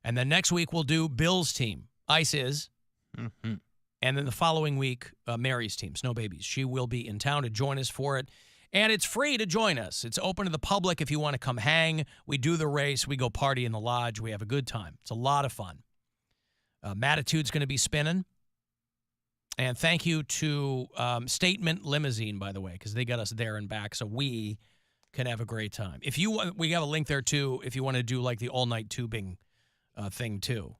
And then next week we'll do Bill's team. Ice is. Mm-hmm. And then the following week, Mary's team, Snow Babies. She will be in town to join us for it. And it's free to join us. It's open to the public if you want to come hang. We do the race. We go party in the lodge. We have a good time. It's a lot of fun. Matitude's going to be spinning. And thank you to Statement Limousine, by the way, because they got us there and back so we can have a great time. We have a link there, too, if you want to do like the all-night tubing thing, too.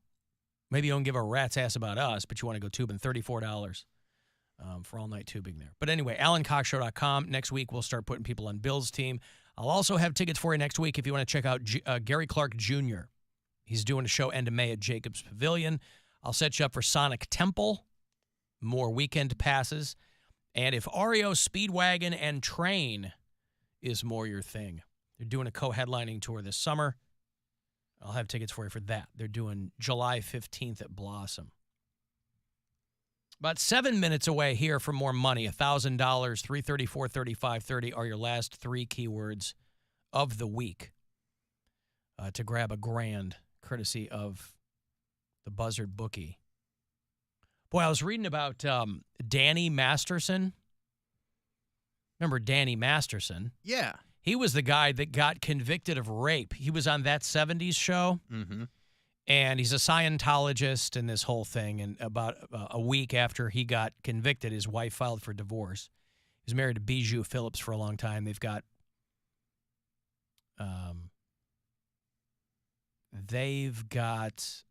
Maybe you don't give a rat's ass about us, but you want to go tubing, $34 for all-night tubing there. But anyway, AlanCoxShow.com. Next week, we'll start putting people on Bill's team. I'll also have tickets for you next week if you want to check out Gary Clark Jr. He's doing a show end of May at Jacobs Pavilion. I'll set you up for Sonic Temple, more weekend passes. And if REO Speedwagon and Train is more your thing, they're doing a co-headlining tour this summer. I'll have tickets for you for that. They're doing July 15th at Blossom. About 7 minutes away here for more money. $1,000, $334, $35.30 are your last three keywords of the week to grab a grand courtesy of the Buzzard Bookie. Boy, I was reading about Danny Masterson. Remember Danny Masterson? Yeah. He was the guy that got convicted of rape. He was on That 70s Show, and he's a Scientologist and this whole thing. And about a week after he got convicted, his wife filed for divorce. He was married to Bijou Phillips for a long time. They've got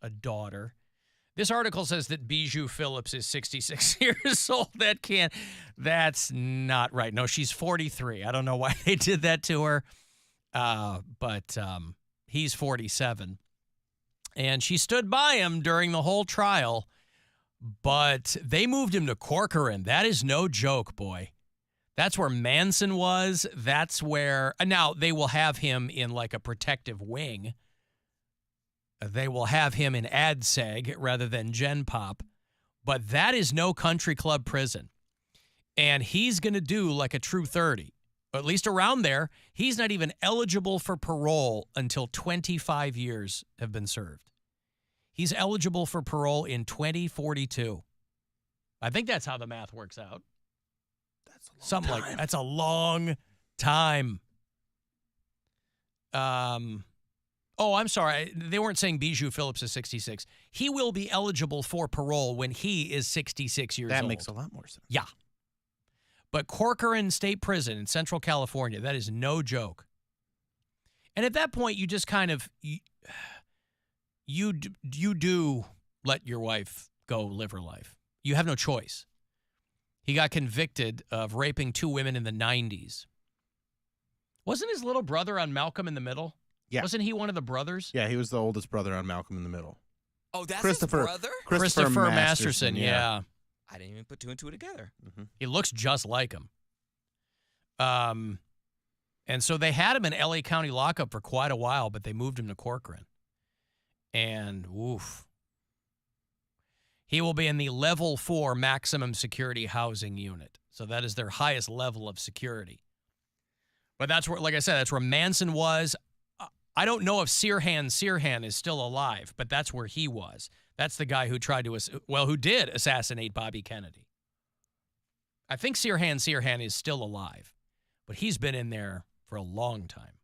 a daughter. This article says that Bijou Phillips is 66 years old. That's not right. No, she's 43. I don't know why they did that to her, but he's 47. And she stood by him during the whole trial, but they moved him to Corcoran. That is no joke, boy. That's where Manson was. That's where, now they will have him in like a protective wing. They will have him in ADSEG rather than Gen Pop, but that is no country club prison. And he's going to do like a true 30, or at least around there. He's not even eligible for parole until 25 years have been served. He's eligible for parole in 2042. I think that's how the math works out. That's a long Something time. like that's a long time. Oh, I'm sorry. They weren't saying Bijou Phillips is 66. He will be eligible for parole when he is 66 years old. That makes a lot more sense. Yeah. But Corcoran State Prison in Central California, that is no joke. And at that point, you just kind of, you do let your wife go live her life. You have no choice. He got convicted of raping two women in the 90s. Wasn't his little brother on Malcolm in the Middle? Yeah. Wasn't he one of the brothers? Yeah, he was the oldest brother on Malcolm in the Middle. Oh, that's Christopher- his brother? Christopher Masterson, yeah. I didn't even put two and two together. Mm-hmm. He looks just like him. And so they had him in L.A. County lockup for quite a while, but they moved him to Corcoran. And, woof. He will be in the level 4 maximum security housing unit. So that is their highest level of security. But that's where, like I said, that's where Manson was. I don't know if Sirhan is still alive, but that's where he was. That's the guy who who did assassinate Bobby Kennedy. I think Sirhan is still alive, but he's been in there for a long time.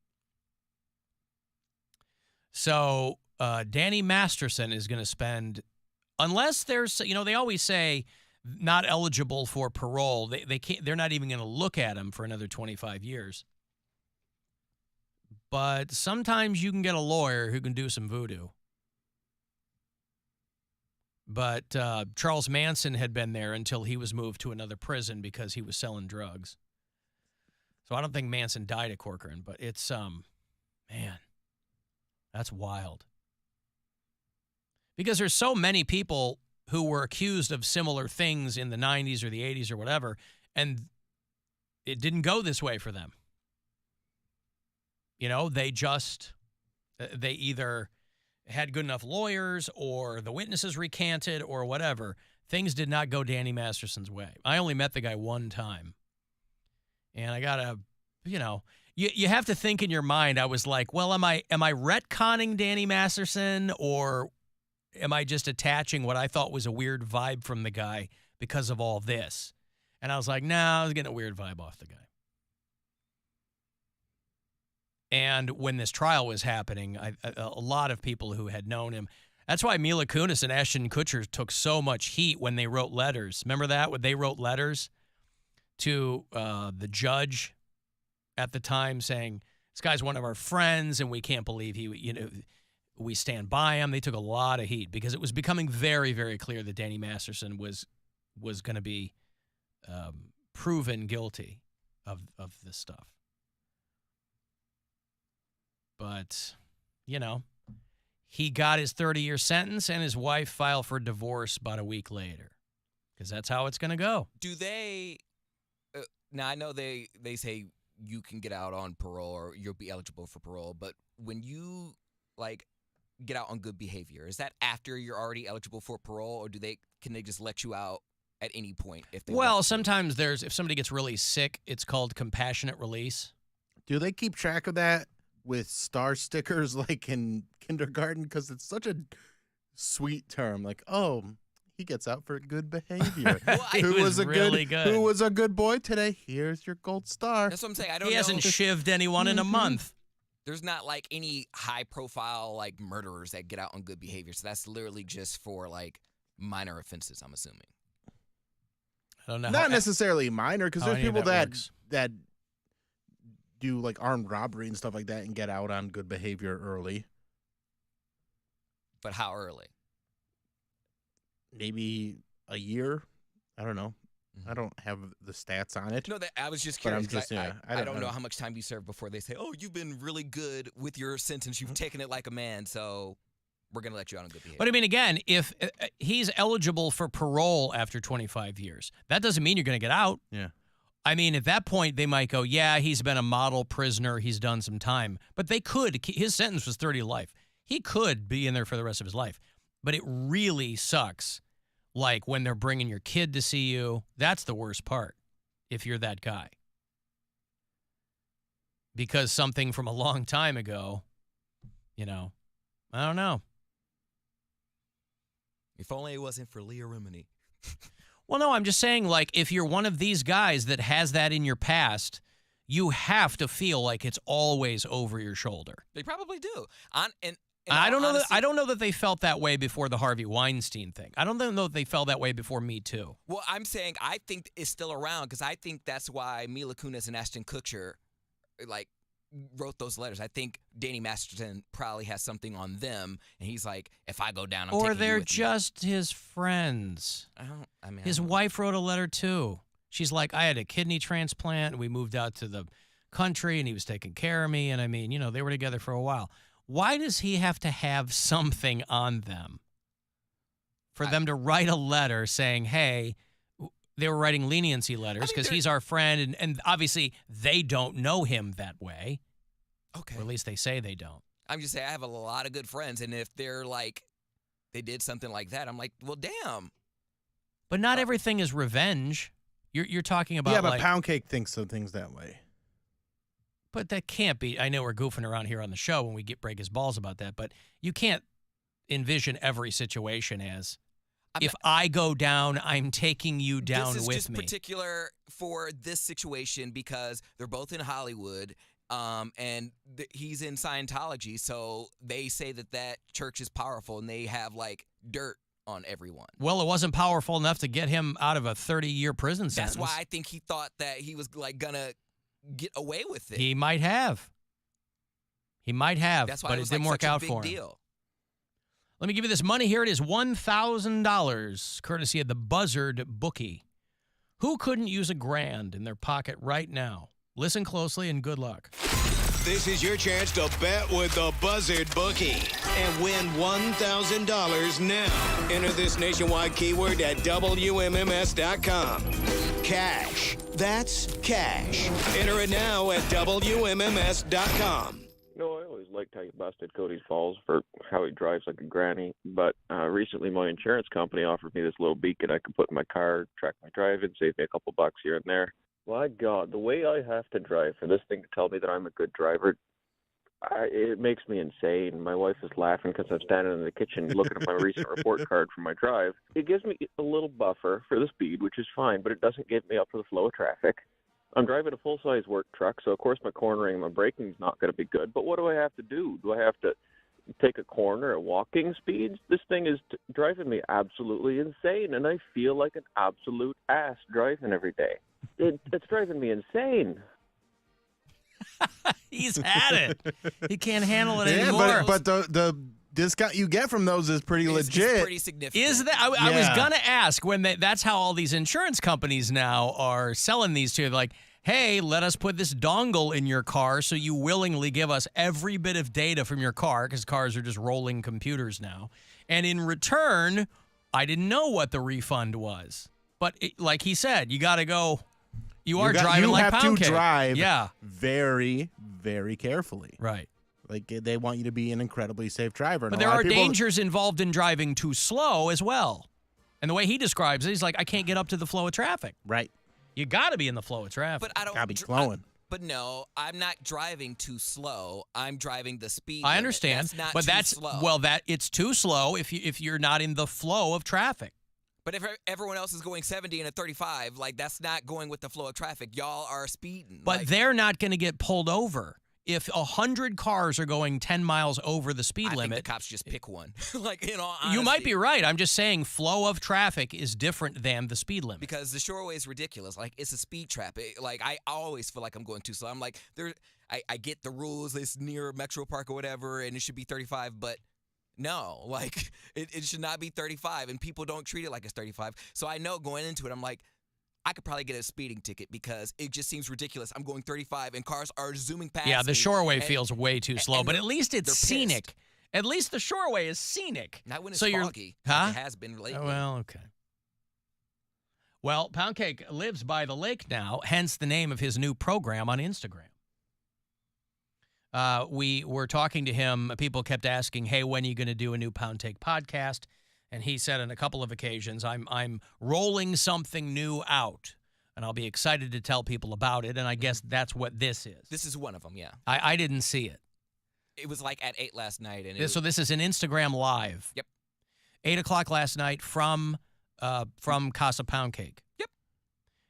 So Danny Masterson is going to spend, unless there's, they always say not eligible for parole. They can't. They're not even going to look at him for another 25 years. But sometimes you can get a lawyer who can do some voodoo. But Charles Manson had been there until he was moved to another prison because he was selling drugs. So I don't think Manson died at Corcoran, but it's, man, that's wild. Because there's so many people who were accused of similar things in the 90s or the 80s or whatever, and it didn't go this way for them. They either had good enough lawyers or the witnesses recanted or whatever. Things did not go Danny Masterson's way. I only met the guy one time. And I got to, You have to think in your mind. I was like, well, am I retconning Danny Masterson, or am I just attaching what I thought was a weird vibe from the guy because of all this? And I was like, I was getting a weird vibe off the guy. And when this trial was happening, a lot of people who had known him, that's why Mila Kunis and Ashton Kutcher took so much heat when they wrote letters. Remember that? When they wrote letters to the judge at the time saying, this guy's one of our friends and we can't believe we stand by him. They took a lot of heat because it was becoming very, very clear that Danny Masterson was going to be proven guilty of this stuff. But, he got his 30-year sentence and his wife filed for divorce about a week later because that's how it's going to go. Do they now I know they say you can get out on parole or you'll be eligible for parole, but when you get out on good behavior, is that after you're already eligible for parole, or can they just let you out at any point if they want to? Sometimes if somebody gets really sick, it's called compassionate release. Do they keep track of that with star stickers like in kindergarten? Because it's such a sweet term. Like, oh, he gets out for good behavior. Who was really good? Who was a good boy today? Here's your gold star. That's what I'm saying. I don't know. He hasn't shivved anyone in a month. There's not any high-profile murderers that get out on good behavior. So that's literally just for minor offenses, I'm assuming. I don't know. Not necessarily minor, because there's people that do armed robbery and stuff like that and get out on good behavior early. But how early? Maybe a year. I don't know. I don't have the stats on it. No, I was just curious. I don't know how much time you serve before they say, oh, you've been really good with your sentence. You've taken it like a man, so we're going to let you out on good behavior. But I mean, again, if he's eligible for parole after 25 years, that doesn't mean you're going to get out. Yeah. I mean, at that point, they might go, yeah, he's been a model prisoner. He's done some time. But they could. His sentence was 30 to life. He could be in there for the rest of his life. But it really sucks, when they're bringing your kid to see you. That's the worst part, if you're that guy. Because something from a long time ago, I don't know. If only it wasn't for Leah Remini. Well, no, I'm just saying, if you're one of these guys that has that in your past, you have to feel like it's always over your shoulder. They probably do. I don't know that they felt that way before the Harvey Weinstein thing. I don't know that they felt that way before Me Too. Well, I'm saying I think it's still around because I think that's why Mila Kunis and Ashton Kutcher, wrote those letters. I think Danny Masterson probably has something on them, and he's like, if I go down, I'm taking you with me. Or they're just his friends. His wife wrote a letter too. She's like, I had a kidney transplant, and we moved out to the country, and he was taking care of me, and they were together for a while. Why does he have to have something on them for them to write a letter saying, hey, they were writing leniency letters because he's our friend, and obviously they don't know him that way. Okay. Or at least they say they don't. I'm just saying I have a lot of good friends, and if they're they did something like that, I'm like, well, damn. But not everything is revenge. You're talking about but Poundcake thinks of things that way. But that can't be. I know we're goofing around here on the show when we break his balls about that, but you can't envision every situation as, if I go down, I'm taking you down with me. This is just particular for this situation because they're both in Hollywood, and he's in Scientology, so they say that church is powerful, and they have dirt on everyone. Well, it wasn't powerful enough to get him out of a 30-year prison sentence. That's why I think he thought that he was gonna get away with it. He might have. That's why but it didn't work out for him. Deal. Let me give you this money. Here it is, $1,000, courtesy of the Buzzard bookie. Who couldn't use $1,000 in their pocket right now? Listen closely and good luck. This is your chance to bet with the Buzzard bookie and win $1,000 now. Enter this nationwide keyword at WMMS.com. Cash. That's cash. Enter it now at WMMS.com. I always liked how you busted Cody's balls for how he drives like a granny, but recently my insurance company offered me this little beacon I could put in my car, track my driving, save me a couple bucks here and there. My God, the way I have to drive for this thing to tell me that I'm a good driver, it makes me insane. My wife is laughing because I'm standing in the kitchen looking at my recent report card for my drive. It gives me a little buffer for the speed, which is fine, but it doesn't get me up for the flow of traffic. I'm driving a full-size work truck, so of course my cornering and my braking is not going to be good. But what do I have to do? Do I have to take a corner at walking speeds? This thing is driving me absolutely insane, and I feel like an absolute ass driving every day. It's driving me insane. He's had it. He can't handle it Yeah, anymore. but the discount you get from those is pretty legit. It's pretty significant. Is that? I was gonna ask when that's how all these insurance companies now are selling these to you. Like, hey, let us put this dongle in your car so you willingly give us every bit of data from your car, because cars are just rolling computers now. And in return, I didn't know what the refund was. But like he said, you got to go. You are driving like Poundcake. You have to drive very, very carefully. right. Like, they want you to be an incredibly safe driver. And But a there lot are of people, dangers involved in driving too slow as well. And the way he describes it, he's like, I can't get up to the flow of traffic. Right. You got to be in the flow of traffic. But I don't. Gotta be flowing. But no, I'm not driving too slow. I'm driving the speed. I limit. understand, That's not but too that's slow. it's too slow if you're not in the flow of traffic. But if everyone else is going 70 and a 35, like that's not going with the flow of traffic. Y'all are speeding. But like, they're not going to get pulled over. If 100 cars are going 10 miles over the speed I limit, think the cops just pick one. Like, in all honesty. you might be right. I'm just saying flow of traffic is different than the speed limit. Because the shoreway is ridiculous. Like, it's a speed trap. Like, I always feel like I'm going too slow. I'm like, I get the rules. It's near Metro Park or whatever, and it should be 35, but no, like, it should not be 35, and people don't treat it like it's 35. So I know going into it, I'm like, I could probably get a speeding ticket because it just seems ridiculous. I'm going 35, and cars are zooming past Yeah, the me, shoreway and- feels way too slow, and but at least it's they're scenic. pissed. At least the shoreway is scenic. Not when it's So you're- foggy. Huh? Like it has been lately. Oh, well, okay. Well, Poundcake lives by the lake now, hence the name of his new program on Instagram. We were talking to him. People kept asking, hey, when are you going to do a new Poundcake podcast? And he said on a couple of occasions, I'm rolling something new out, and I'll be excited to tell people about it. And I guess that's what this is. This is one of them, yeah. I didn't see it. It was like at 8 last night. And So this is an Instagram Live. Yep. 8 o'clock last night from Casa Poundcake. Yep.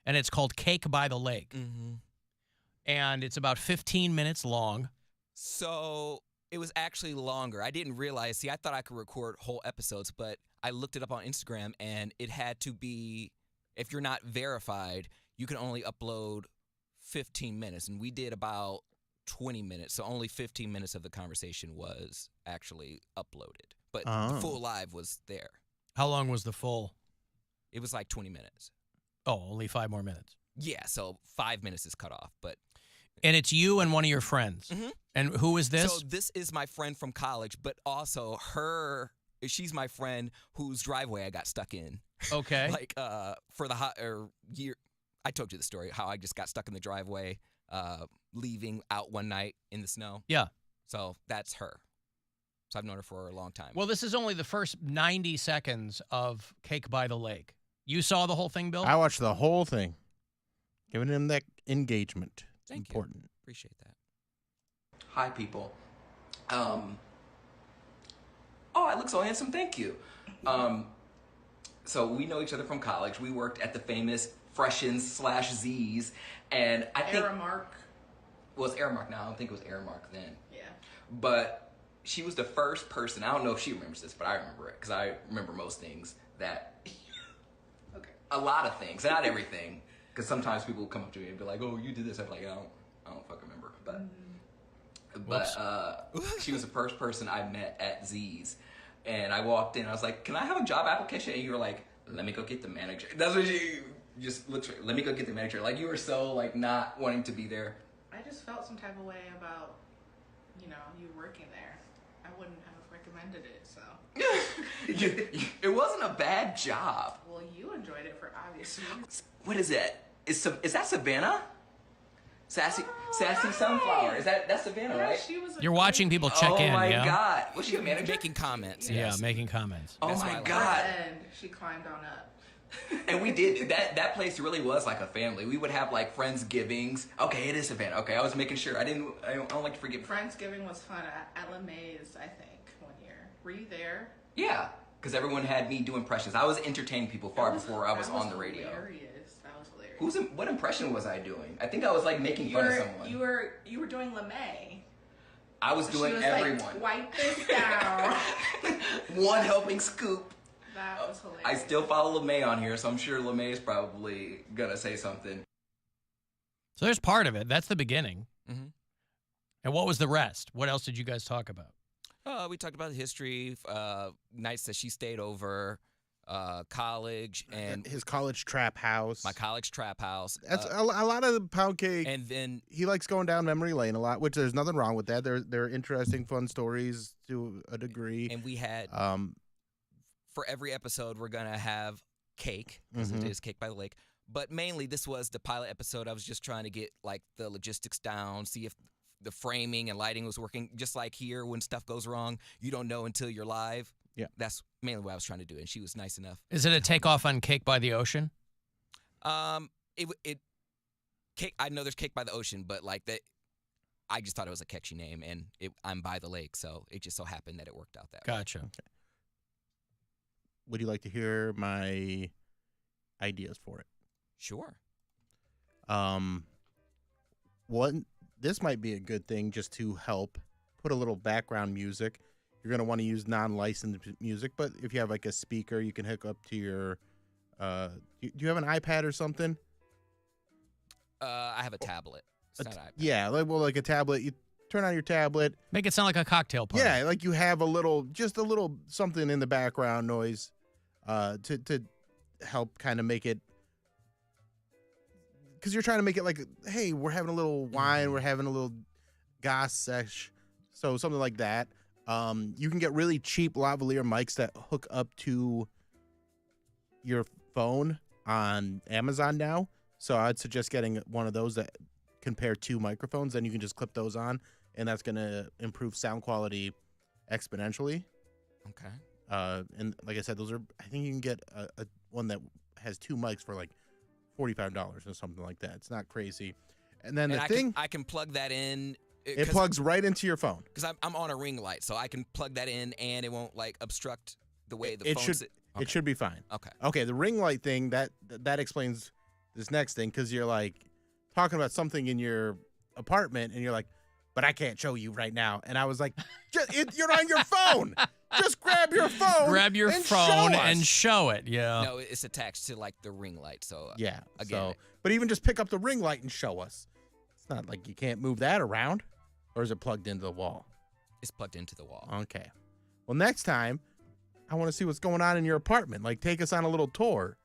And it's called Cake by the Lake. Mm-hmm. And it's about 15 minutes long. So it was actually longer. I didn't realize. See, I thought I could record whole episodes, but I looked it up on Instagram, and it had to be, if you're not verified, you can only upload 15 minutes. And we did about 20 minutes, so only 15 minutes of the conversation was actually uploaded. But the full live was there. How long was the full? It was like 20 minutes. Oh, only 5 more minutes. Yeah, so 5 minutes is cut off, but... And it's you and one of your friends. Mhm. And who is this? So this is my friend from college, but also she's my friend whose driveway I got stuck in. Okay. Like for the year, I told you the story how I just got stuck in the driveway, leaving out one night in the snow. Yeah. So that's her. So I've known her for a long time. Well, this is only the first 90 seconds of Cake by the Lake. You saw the whole thing, Bill? I watched the whole thing. Giving him that engagement. It's Thank you. important. Appreciate that. Hi, people. Oh, I look so handsome. Thank you. So we know each other from college. We worked at the famous Freshens/Z's, and I think Aramark. Well, it's Aramark now. I don't think it was Aramark then. Yeah. But she was the first person. I don't know if she remembers this, but I remember it because I remember most things. That Okay. a lot of things, not everything. Because sometimes people will come up to me and be like, "Oh, you did this." I'm like, I don't fucking remember. But she was the first person I met at Z's, and I walked in. I was like, "Can I have a job application?" And you were like, "Let me go get the manager." That's what you just literally. Let me go get the manager. Like you were so like not wanting to be there. I just felt some type of way about, you working there. I wouldn't have recommended it, so. It wasn't a bad job. Well, you enjoyed it for obvious reasons. What is that? Is that Savannah? Sassy hi. Sunflower. That's Savannah, Yeah, right? she was a You're watching people check oh in, my yeah? God. Was she a manager? Making comments. Yeah, yes. making comments. Oh That's why I my like God. And she climbed on up. And we did that place really was like a family. We would have like Friendsgivings. Okay, it is a family. Okay, I was making sure. I don't like to forget. Friendsgiving was fun at LeMay's, I think, one year. Were you there? Yeah, because everyone had me do impressions. I was entertaining people far before I was on the radio. Hilarious. That was hilarious. What impression was I doing? I think I was like making fun of someone. You were doing LeMay. I was doing everyone. Like, wipe this down. One helping scoop. That was hilarious. I still follow LeMay on here, so I'm sure LeMay is probably gonna say something. So there's part of it. That's the beginning. Mm-hmm. And what was the rest? What else did you guys talk about? We talked about the history, nights that she stayed over, college, and his college trap house. my college trap house. That's a lot of the Poundcake. And then He likes going down memory lane a lot, which there's nothing wrong with that. They're interesting, fun stories to a degree. we had for every episode we're gonna have cake because it is Cake by the Lake. But mainly this was the pilot episode. I was just trying to get like the logistics down, see if the framing and lighting was working. Just like here, when stuff goes wrong, you don't know until you're live. Yeah. That's mainly what I was trying to do, and she was nice enough. Is it a takeoff on Cake by the Ocean? Cake. I know there's Cake by the Ocean, but like that, I just thought it was a catchy name, and I'm by the lake, so it just so happened that it worked out that way. Gotcha. Would you like to hear my ideas for it? Sure. This might be a good thing just to help put a little background music. You're going to want to use non-licensed music, but if you have like a speaker, you can hook up to your do you have an iPad or something? I have a tablet. It's not an iPad. Yeah, like a tablet. You turn on your tablet. Make it sound like a cocktail party. Yeah, like you have just a little something in the background noise to help kind of make it, because you're trying to make it like, hey, we're having a little wine, we're having a little gas sesh, so something like that. You can get really cheap lavalier mics that hook up to your phone on Amazon now. So I'd suggest getting one of those that can pair two microphones. Then you can just clip those on, and that's going to improve sound quality exponentially. Okay. And like I said, I think you can get a one that has two mics for like $45 or something like that. It's not crazy. And then I can plug that in. It plugs right into your phone. Because I'm on a ring light, so I can plug that in, and it won't like obstruct the way the phone. It should be fine. Okay. Okay. The ring light thing that explains this next thing, because you're like talking about something in your apartment, and you're like, but I can't show you right now. And I was like, you're on your phone. Just grab your phone. Grab your phone and show it. Yeah. No, it's attached to like the ring light. So yeah. Again, but even just pick up the ring light and show us. It's not like you can't move that around, or is it plugged into the wall? It's plugged into the wall. Okay. Well, next time, I want to see what's going on in your apartment. Like, take us on a little tour.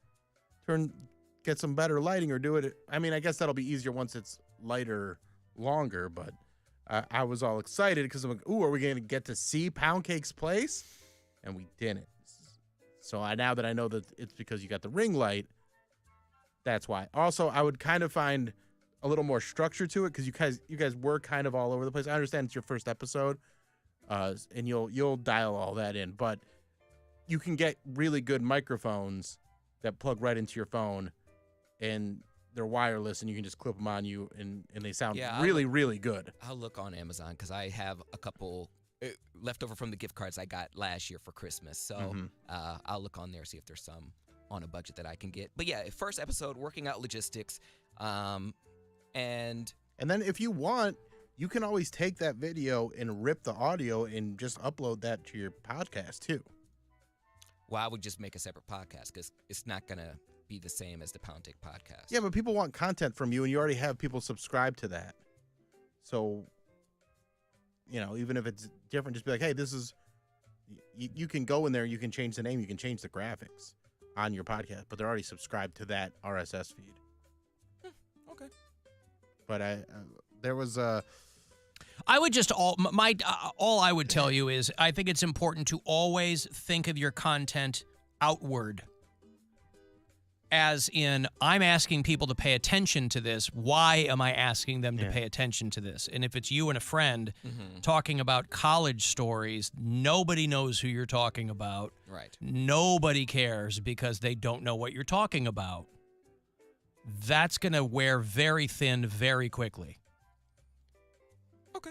Get some better lighting, or do it. I mean, I guess that'll be easier once it's lighter longer, but I was all excited because I'm like, ooh, are we going to get to see Poundcake's place? And we didn't. So now that I know that it's because you got the ring light, that's why. Also, I would kind of find a little more structure to it, because you guys were kind of all over the place. I understand it's your first episode, and you'll dial all that in, but you can get really good microphones that plug right into your phone, and they're wireless, and you can just clip them on you, and they sound really, really good. I'll look on Amazon, because I have a couple left over from the gift cards I got last year for Christmas. So I'll look on there, see if there's some on a budget that I can get. But yeah, first episode, working out logistics. And then if you want, you can always take that video and rip the audio and just upload that to your podcast too. Well, I would just make a separate podcast, because it's not going to be the same as the Poundcake podcast. Yeah, but people want content from you, and you already have people subscribe to that. So, even if it's different, just be like, hey, this is, you can go in there, you can change the name, you can change the graphics on your podcast, but they're already subscribed to that RSS feed. Okay. But there was I would just all I would tell you is I think it's important to always think of your content outward as in I'm asking people to pay attention to this. Why am I asking them to Yeah. pay attention to this? And if it's you and a friend Mm-hmm. talking about college stories, nobody knows who you're talking about. Right. Nobody cares because they don't know what you're talking about. That's going to wear very thin very quickly. Okay.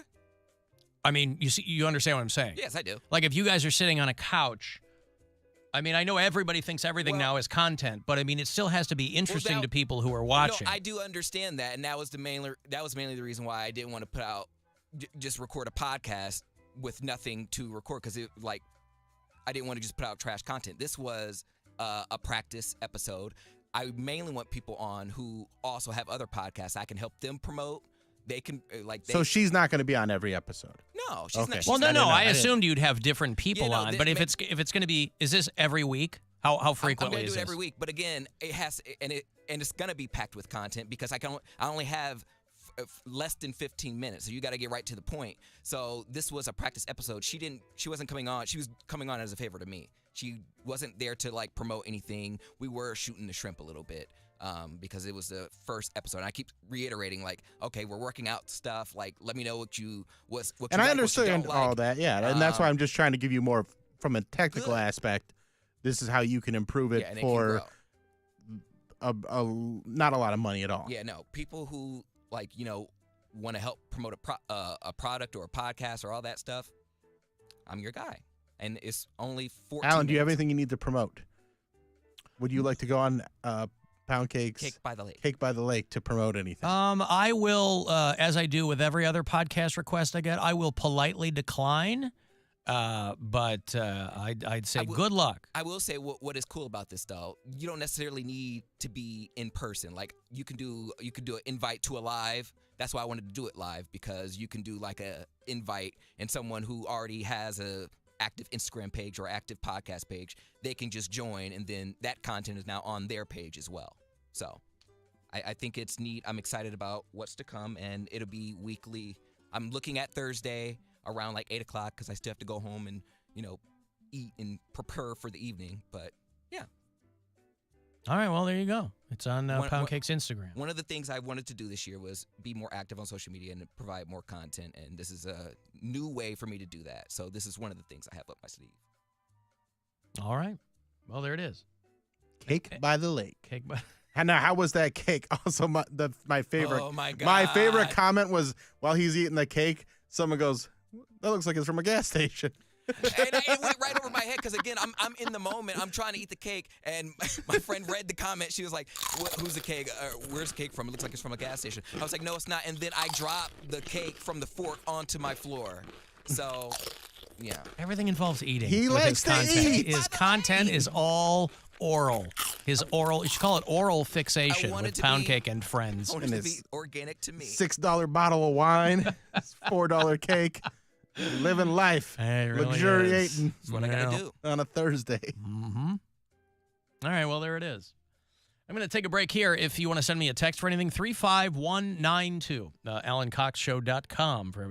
I mean, you understand what I'm saying? Yes, I do. Like if you guys are sitting on a couch, I mean, I know everybody thinks everything Well- now is content, but I mean, it still has to be interesting now- to people who are watching. No, I do understand that, and that was mainly the reason why I didn't want to put out just record a podcast with nothing to record because I didn't want to just put out trash content. This was a practice episode. I mainly want people on who also have other podcasts. I can help them promote. They can So she's not going to be on every episode. No, she's Okay. not. Well, she's no, not- no. I didn't- assumed you'd have different people no, on, they- but if ma- it's going to be, is this every week? How I'm frequently gonna is do it this? every week, but again, it has and it's gonna be packed with content because I only have less than 15 minutes, so you got to get right to the point. So this was a practice episode. She wasn't coming on. She was coming on as a favor to me. She wasn't there to promote anything. We were shooting the shrimp a little bit. Because it was the first episode. And I keep reiterating, okay, we're working out stuff. Let me know what you And like, I what you understand don't all like. that, yeah. And that's why I'm just trying to give you more from a technical Good. aspect. This is how you can improve it Yeah, and it can for grow. not a lot of money at all. Yeah, no. People who want to help promote a product or a podcast or all that stuff, I'm your guy. And it's only 14 Alan, do you have minutes. anything you need to promote? Would you like to go on Poundcake's Cake by the Lake? Cake by the Lake to promote anything? I will, as I do with every other podcast request I get, I will politely decline. But I'd say good luck. I will say what is cool about this though. You don't necessarily need to be in person. You can do an invite to a live. That's why I wanted to do it live because you can do a invite and someone who already has a active Instagram page or active podcast page, they can just join and then that content is now on their page as well. So I think it's neat. I'm excited about what's to come and it'll be weekly. I'm looking at Thursday around 8 o'clock because I still have to go home and, eat and prepare for the evening. But yeah. All right, well, there you go. It's on One- Poundcake's Instagram. One of the things I wanted to do this year was be more active on social media and provide more content. And this is a new way for me to do that. So this is one of the things I have up my sleeve. All right. Well, there it is. Cake by the Lake. Cake by... And now, how was that cake? Also, my favorite. Oh, my God. My favorite comment was while he's eating the cake, someone goes, "That looks like it's from a gas station." And it went right over my head because, again, I'm in the moment. I'm trying to eat the cake. And my friend read the comment. She was like, who's the cake? Where's the cake from? It looks like it's from a gas station. I was like, no, it's not. And then I dropped the cake from the fork onto my floor. So, yeah. Everything involves eating. He with likes his to content. eat. His content is all oral. His oral, you should call it oral fixation want with it to be- Poundcake and friends. I want And it to it's be organic to me. $6 bottle of wine, $4 cake, living life, It really luxuriating That's what I got to do. on a Thursday. Mm-hmm. All right, well, there it is. I'm going to take a break here. If you want to send me a text for anything, 35192, AlanCoxShow.com for everything.